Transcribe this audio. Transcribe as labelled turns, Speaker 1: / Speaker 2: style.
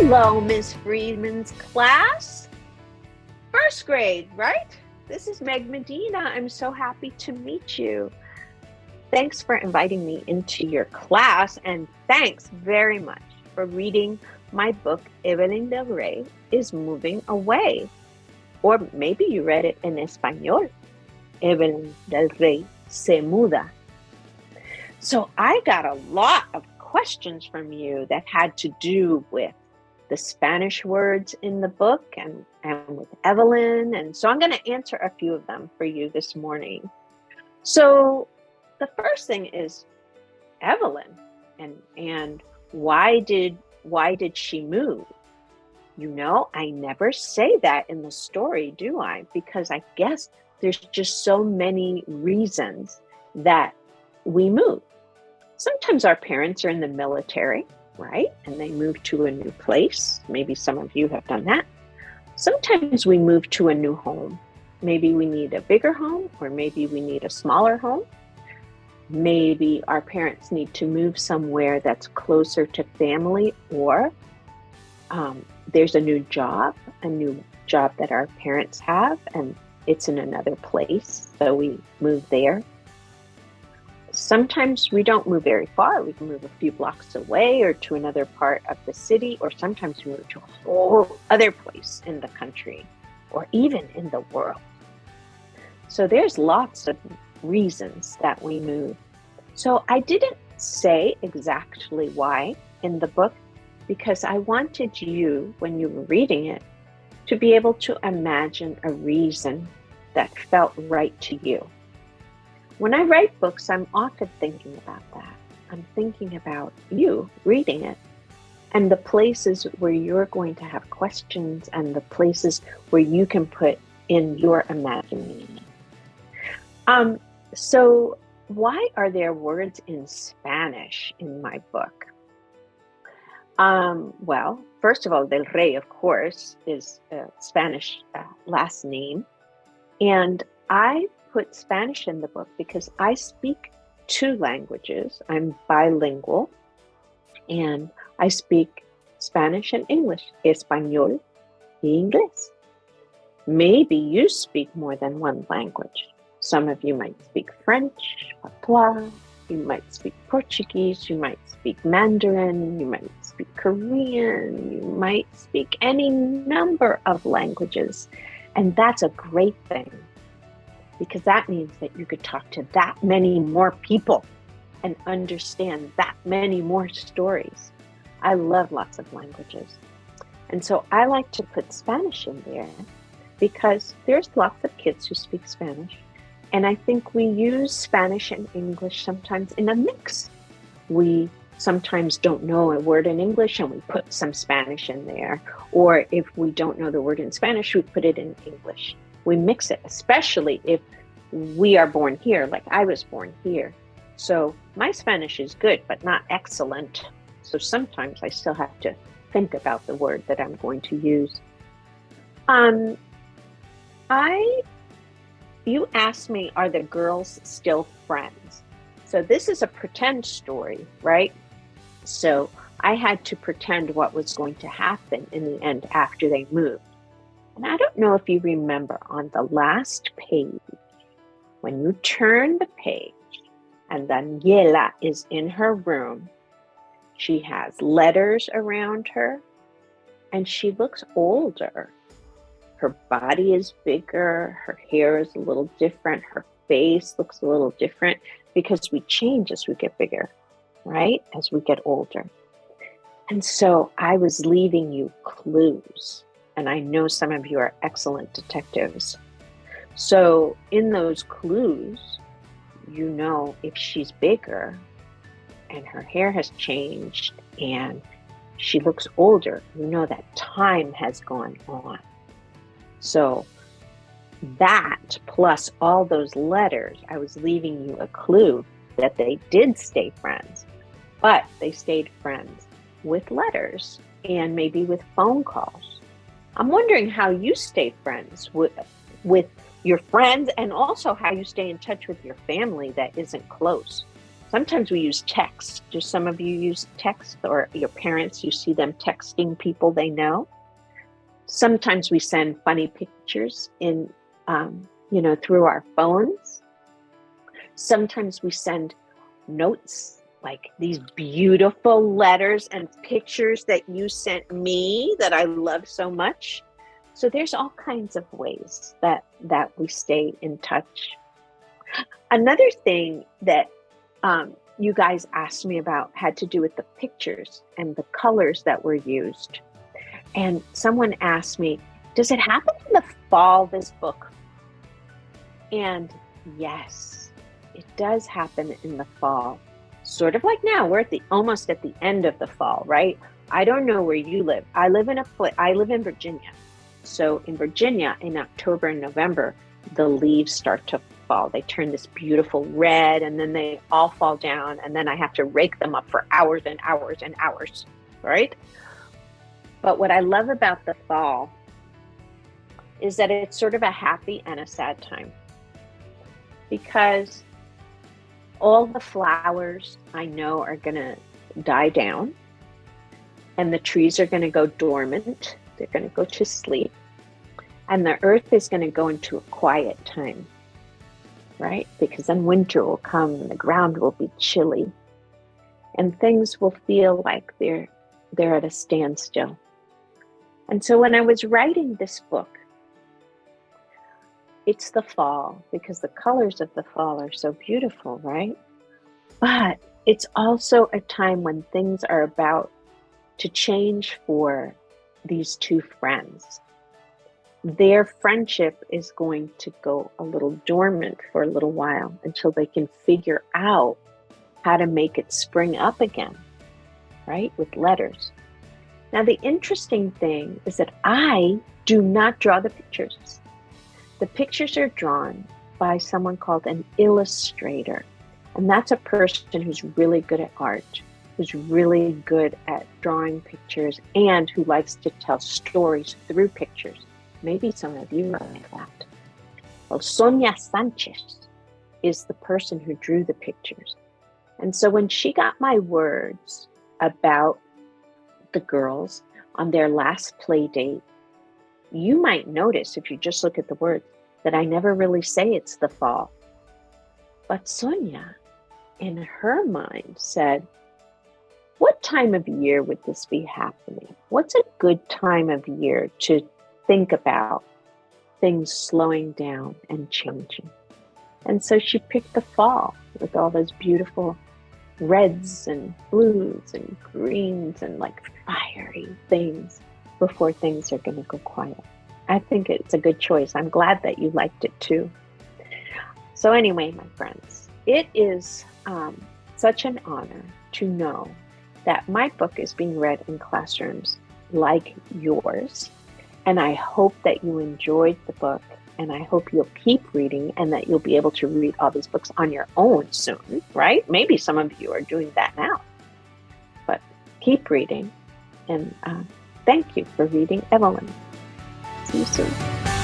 Speaker 1: Hello, Ms. Freeman's class. First grade, right? This is Meg Medina. I'm so happy to meet you. Thanks for inviting me into your class, and thanks very much for reading my book, Evelyn del Rey is Moving Away. Or maybe you read it in Español, Evelyn del Rey se muda. So I got a lot of questions from you that had to do with the Spanish words in the book and with Evelyn. And so I'm going to answer a few of them for you this morning. So the first thing is Evelyn and why did she move? You know, I never say that in the story, do I? Because I guess there's just so many reasons that we move. Sometimes our parents are in the military, right? And they move to a new place. Maybe some of you have done that. Sometimes we move to a new home. Maybe we need a bigger home, or maybe we need a smaller home. Maybe our parents need to move somewhere that's closer to family, or there's a new job that our parents have, and it's in another place, so we move there. Sometimes we don't move very far. We can move a few blocks away or to another part of the city, or sometimes we move to a whole other place in the country or even in the world. So there's lots of reasons that we move. So I didn't say exactly why in the book, because I wanted you, when you were reading it, to be able to imagine a reason that felt right to you. When I write books, I'm often thinking about that. I'm thinking about you reading it and the places where you're going to have questions and the places where you can put in your imagination. So why are there words in Spanish in my book? Well, first of all, Del Rey, of course, is a Spanish last name. And I put Spanish in the book because I speak two languages. I'm bilingual, and I speak Spanish and English, Español y Inglés. Maybe you speak more than one language. Some of you might speak French, patois, you might speak Portuguese, you might speak Mandarin, you might speak Korean, you might speak any number of languages. And that's a great thing, because that means that you could talk to that many more people and understand that many more stories. I love lots of languages. And so I like to put Spanish in there because there's lots of kids who speak Spanish. And I think we use Spanish and English sometimes in a mix. We sometimes don't know a word in English and we put some Spanish in there. Or if we don't know the word in Spanish, we put it in English. We mix it, especially if we are born here, like I was born here. So my Spanish is good, but not excellent. So sometimes I still have to think about the word that I'm going to use. You asked me, are the girls still friends? So this is a pretend story, right? So I had to pretend what was going to happen in the end after they moved. And I don't know if you remember on the last page, when you turn the page and Daniela is in her room, she has letters around her and she looks older. Her body is bigger, her hair is a little different, her face looks a little different because we change as we get bigger, right? As we get older. And so I was leaving you clues. And I know some of you are excellent detectives. So in those clues, you know if she's bigger and her hair has changed and she looks older, you know that time has gone on. So that plus all those letters, I was leaving you a clue that they did stay friends, but they stayed friends with letters and maybe with phone calls. I'm wondering how you stay friends with your friends and also how you stay in touch with your family that isn't close. Sometimes we use text. Do some of you use text, or your parents, you see them texting people they know? Sometimes we send funny pictures in, through our phones. Sometimes we send notes, like these beautiful letters and pictures that you sent me that I love so much. So there's all kinds of ways that we stay in touch. Another thing that you guys asked me about had to do with the pictures and the colors that were used. And someone asked me, does it happen in the fall, this book? And yes, it does happen in the fall. Sort of like now, we're almost at the end of the fall, right? I don't know where you live. I live in Virginia. So in Virginia, in October and November, the leaves start to fall. They turn this beautiful red, and then they all fall down, and then I have to rake them up for hours and hours and hours, right? But what I love about the fall is that it's sort of a happy and a sad time, because all the flowers I know are going to die down, and the trees are going to go dormant. They're going to go to sleep, and the earth is going to go into a quiet time, right? Because then winter will come and the ground will be chilly, and things will feel like they're at a standstill. And so when I was writing this book, it's the fall, because the colors of the fall are so beautiful, right? But it's also a time when things are about to change for these two friends. Their friendship is going to go a little dormant for a little while until they can figure out how to make it spring up again, right? With letters. Now, the interesting thing is that I do not draw the pictures. The pictures are drawn by someone called an illustrator. And that's a person who's really good at art, who's really good at drawing pictures, and who likes to tell stories through pictures. Maybe some of you are like that. Well, Sonia Sanchez is the person who drew the pictures. And so when she got my words about the girls on their last play date, you might notice, if you just look at the words, that I never really say it's the fall. But Sonia, in her mind, said, what time of year would this be happening? What's a good time of year to think about things slowing down and changing? And so she picked the fall with all those beautiful reds and blues and greens and like fiery things before things are going to go quiet. I think it's a good choice. I'm glad that you liked it too. So anyway, my friends, it is such an honor to know that my book is being read in classrooms like yours. And I hope that you enjoyed the book, and I hope you'll keep reading, and that you'll be able to read all these books on your own soon, right? Maybe some of you are doing that now, but keep reading. And thank you for reading, Evelyn. See you soon.